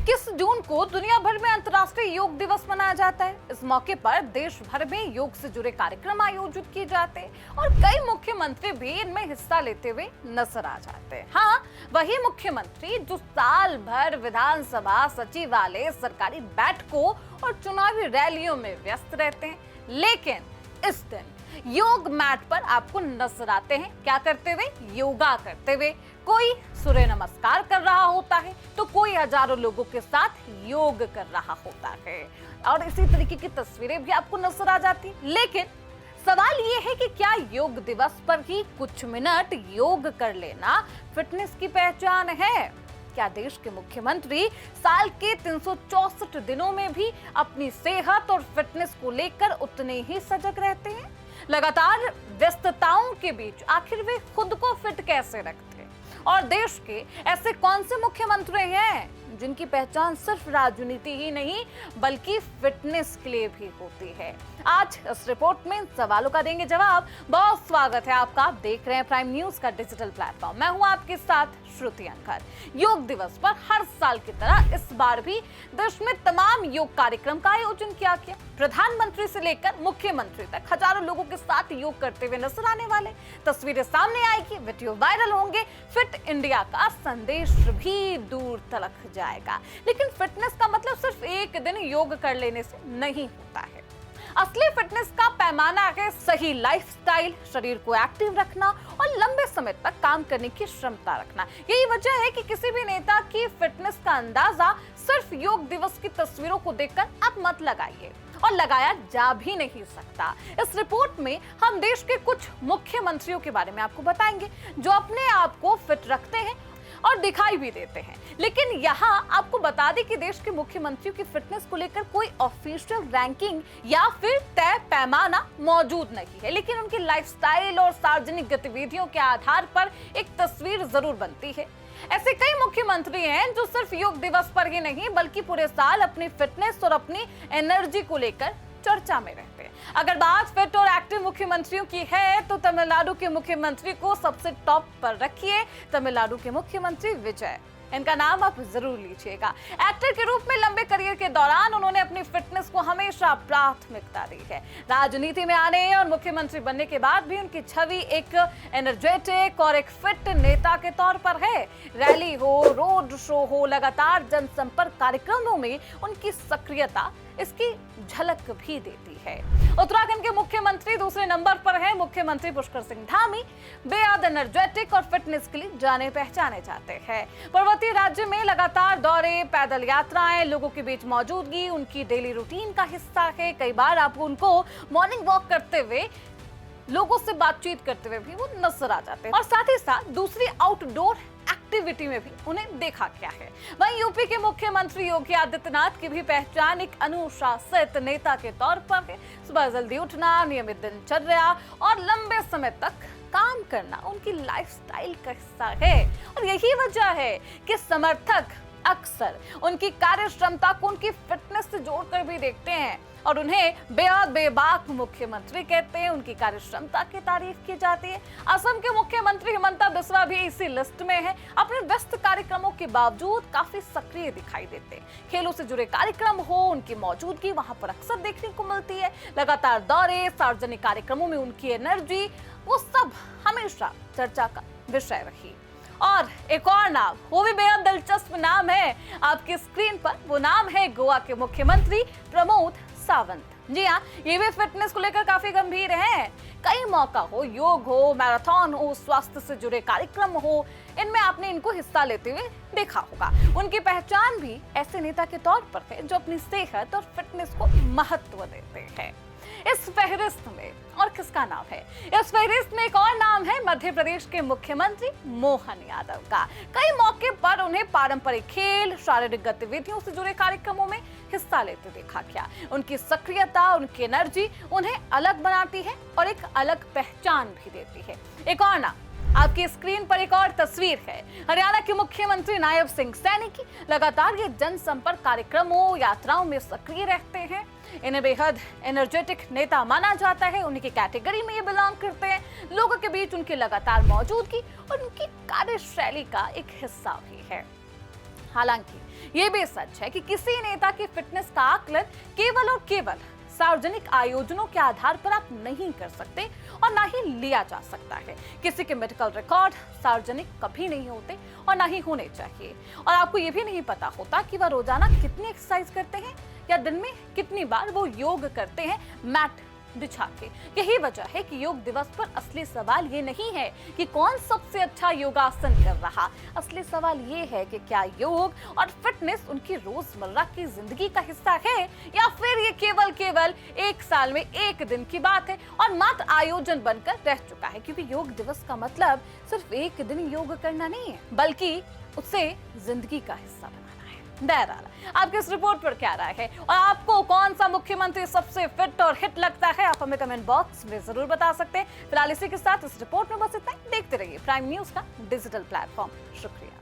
21 जून को दुनिया भर में अंतर्राष्ट्रीय योग दिवस मनाया जाता है। इस मौके पर देश भर में योग से जुड़े कार्यक्रम आयोजित किए जाते हैं और कई मुख्यमंत्री भी इनमें हिस्सा लेते हुए नजर आ जाते हैं। हाँ, वही मुख्यमंत्री जो साल भर विधानसभा, सचिवालय, सरकारी बैठकों और चुनावी रैलियों में व्यस्त रहते हैं, लेकिन इस दिन योग मैट पर आपको नजर आते हैं क्या करते हुए? योगा करते हुए। कोई सूर्य नमस्कार कर रहा होता है तो कोई हजारों लोगों के साथ योग कर रहा होता है और इसी तरीके की तस्वीरें भी आपको नजर आ जाती हैं। लेकिन सवाल ये है कि क्या योग दिवस पर ही कुछ मिनट योग कर लेना फिटनेस की पहचान है? क्या देश के मुख्यमंत्री साल के 364 दिनों में भी अपनी सेहत और फिटनेस को लेकर उतने ही सजग रहते हैं? लगातार व्यस्तताओं के बीच आखिर वे खुद को फिट कैसे रखते हैं? और देश के ऐसे कौन से मुख्यमंत्री हैं जिनकी पहचान सिर्फ राजनीति ही नहीं बल्कि फिटनेस के लिए भी होती है? आज इस रिपोर्ट में इन सवालों का देंगे जवाब। बहुत स्वागत है आपका, आप देख रहे हैं प्राइम न्यूज का डिजिटल प्लेटफॉर्म। मैं हूं आपके साथ श्रुति अंकर। योग दिवस पर हर साल की तरह इस बार भी देश में तमाम योग कार्यक्रम का आयोजन किया गया। प्रधानमंत्री से लेकर मुख्यमंत्री तक हजारों लोगों के साथ योग करते हुए नजर आने वाले, तस्वीरें सामने आएगी, वीडियो वायरल होंगे, फिट इंडिया का संदेश भी दूर तलक जाएगा। लेकिन फिटनेस का मतलब सिर्फ एक दिन योग कर लेने से नहीं होता है। असली फिटनेस का पैमाना है सही लाइफस्टाइल, शरीर को एक्टिव रखना और लंबे समय तक काम करने की क्षमता रखना। यही वजह है कि किसी भी नेता की फिटनेस का अंदाजा सिर्फ योग दिवस की तस्वीरों को देखकर आप मत लगाइए, और लगाया जा भी नहीं सकता। इस रिपोर्ट में हम देश के कुछ मुख्यमंत्रियों के बारे में आपको बताएंगे जो अपने आप को फिट रखते हैं और दिखाई भी देते हैं। लेकिन यहाँ आपको बता दें कि देश के मुख्यमंत्रियों की फिटनेस को लेकर कोई ऑफिशियल रैंकिंग या फिर तय पैमाना मौजूद नहीं है, लेकिन उनकी लाइफस्टाइल और सार्वजनिक गतिविधियों के आधार पर एक तस्वीर जरूर बनती है। ऐसे कई मुख्यमंत्री हैं जो सिर्फ योग दिवस पर ही नहीं बल्कि पूरे साल अपनी फिटनेस और अपनी एनर्जी को लेकर चर्चा में रहते हैं। अगर बात फिट और एक्टिव मुख्यमंत्रियों की है तो तमिलनाडु के मुख्यमंत्री को सबसे टॉप पर रखिए। तमिलनाडु के मुख्यमंत्री विजय, इनका नाम आप जरूर लीजिएगा। एक्टर के रूप में लंबे करियर के दौरान उन्होंने अपनी फिटनेस को हमेशा प्राथमिकता दी है। राजनीति में आने और मुख्यमंत्री बनने के बाद भी उनकी छवि एक एनर्जेटिक और एक फिट नेता के तौर पर है। रैली हो, रोड शो हो, लगातार जनसंपर्क कार्यक्रमों में उनकी सक्रियता इसकी झलक भी देती है। उत्तराखंड के मुख्यमंत्री दूसरे नंबर पर हैं। मुख्यमंत्री पुष्कर सिंह धामी बेहद एनर्जेटिक और फिटनेस के लिए जाने पहचाने जाते हैं। पर्वतीय राज्य में लगातार दौरे, पैदल यात्राएं, लोगों के बीच मौजूदगी उनकी डेली रूटीन का हिस्सा है। कई बार आप उनको मॉर्निंग वॉक करते हुए, लोगों से बातचीत करते हुए भी वो नजर आ जाते हैं और साथ ही साथ दूसरी आउटडोर एक्टिविटी में भी उन्हें देखा गया है। वहीं यूपी के मुख्यमंत्री योगी आदित्यनाथ की भी पहचान एक अनुशासित नेता के तौर पर है। सुबह जल्दी उठना, नियमित दिनचर्या और लंबे समय तक काम करना उनकी लाइफस्टाइल का हिस्सा है और यही वजह है कि समर्थक अक्सर उनकी कार्य क्षमता को उनकी फिटनेस से जोड़कर भी देखते हैं और उन्हें बेहद बेबाक मुख्यमंत्री कहते हैं। उनकी कार्य क्षमता की तारीफ की जाती है। असम के मुख्यमंत्री हिमंता बिस्वा भी इसी लिस्ट में है। अपने व्यस्त कार्यक्रमों के बावजूद काफी सक्रिय दिखाई देते हैं। खेलों से जुड़े कार्यक्रम हो, उनकी मौजूदगी वहां पर अक्सर देखने को मिलती है। लगातार दौरे, सार्वजनिक कार्यक्रमों में उनकी एनर्जी, वो सब हमेशा चर्चा का विषय रही। और एक और नाम, वो भी बेहद दिलचस्प नाम है आपकी स्क्रीन पर, वो नाम है गोवा के मुख्यमंत्री प्रमोद सावंत। जी हाँ, ये भी फिटनेस को लेकर काफी गंभीर हैं। कई मौका हो, योग हो, मैराथन हो, स्वास्थ्य से जुड़े कार्यक्रम हो, इनमें आपने इनको हिस्सा लेते हुए देखा होगा। उनकी पहचान भी ऐसे नेता के तौर पर है जो अपनी सेहत और फिटनेस को महत्व देते हैं। इस फहरिस्त में और किसका नाम है? इस फहरिस्त में एक और नाम है मध्य प्रदेश के मुख्यमंत्री मोहन यादव का। कई मौके पर उन्हें पारंपरिक खेल, शारीरिक गतिविधियों से जुड़े कार्यक्रमों में हिस्सा लेते देखा गया। उनकी सक्रियता, उनकी एनर्जी उन्हें अलग बनाती है और एक अलग पहचान भी देती है। एक और नाम, आपकी स्क्रीन पर एक और तस्वीर है हरियाणा के मुख्यमंत्री नायब सिंह सैनी की। लगातार ये जनसंपर्क कार्यक्रमों, यात्राओं में सक्रिय रहते हैं। इन्हें बेहद एनर्जेटिक नेता माना जाता है। उन्हीं की कैटेगरी में ये बिलोंग करते हैं। लोगों के बीच उनकी लगातार मौजूदगी और उनकी कार्यशैली का एक हिस्सा भी है। हालांकि ये भी सच है कि किसी नेता की फिटनेस का आकलन केवल और केवल सार्वजनिक आयोजनों के आधार पर आप नहीं कर सकते और ना ही लिया जा सकता है। किसी के मेडिकल रिकॉर्ड सार्वजनिक कभी नहीं होते और ना ही होने चाहिए। और आपको ये भी नहीं पता होता कि वह रोजाना कितनी एक्सरसाइज करते हैं या दिन में कितनी बार वो योग करते हैं मैट बिछा के। यही वजह है कि योग दिवस पर असली सवाल ये नहीं है कि कौन सबसे अच्छा योगासन कर रहा। असली सवाल ये है कि क्या योग और फिटनेस उनकी रोजमर्रा की जिंदगी का हिस्सा है या फिर ये केवल एक साल में एक दिन की बात है और मात्र आयोजन बनकर रह चुका है। क्योंकि योग दिवस का मतलब सिर्फ एक दिन योग करना नहीं है, बल्कि उसे जिंदगी का हिस्सा बनाना है। बहरहाल, आपकी इस रिपोर्ट पर क्या राय है और आपको कौन सा मुख्यमंत्री सबसे फिट और हिट लगता है, आप हमें कमेंट बॉक्स में जरूर बता सकते हैं। फिलहाल इसी के साथ इस रिपोर्ट में बस इतना ही। देखते रहिए प्राइम न्यूज का डिजिटल प्लेटफॉर्म। शुक्रिया।